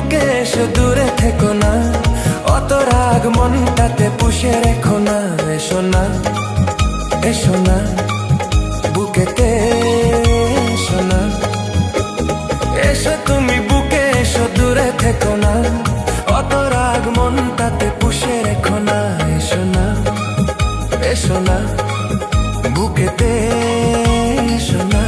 বুকে এসো দূরে থেকো না, অত রাগ মনটাতে পুষে রেখো না। এসো না, এসো না, বুকেতে এসো না। এসো তুমি বুকে এসো দূরে থেকো না, অত রাগ মনটাতে পুষে রেখো না। এসো না, এসো না, বুকেতে এসো না।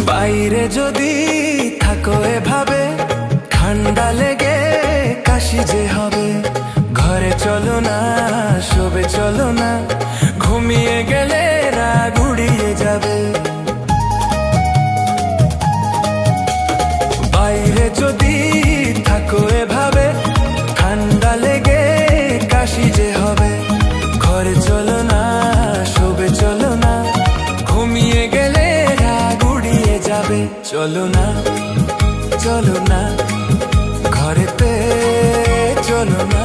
বাইরে যদি থাকো এভাবে, ঠান্ডা লেগে কাশি যে হবে। ঘরে চলো না, শোবে চলো না, ঘুমিয়ে গেলে রাগ উড়িয়ে যাবে। বাইরে যদি থাকো এভাবে, ঠান্ডা লেগে কাশি যে হবে। ঘরে চলো না, শোবে চলো না, ঘুমিয়ে গেলে রাগ উড়িয়ে যাবে। চলো না, চলো না, ঘরেতে চলো না।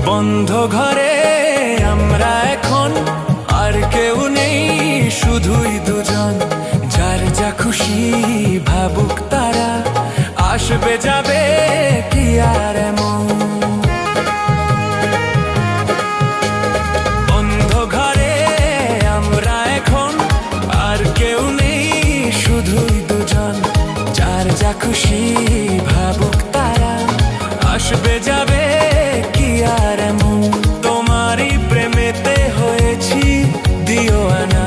বন্ধ ঘরে আমরা এখন, আর কেউ নেই, শুধুই দুজন। যার যা খুশি ভাবুক তারা, আসবে যাবে কি আর এমন। বন্ধ ঘরে আমরা এখন, আর কেউ নেই, শুধুই দুজন। যার যা খুশি ভাবুক তারা, আসবে যাবে কি আর এমন। তোমারই প্রেমেতে হয়েছি দিওয়ানা।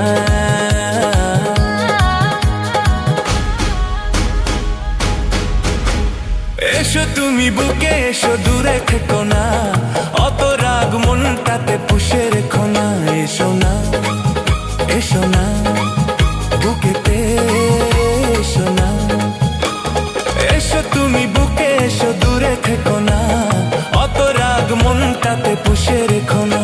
এসো তুমি বুকে এসো দূরে থেকো না, অত রাগ মনটাতে পুষে রেখো না। এসো না, এসো না, বুকেতে এসো না। এসো তুমি বুকে এসো দূরে থেকো না, অত রাগ মনটাতে পুষে রেখো না।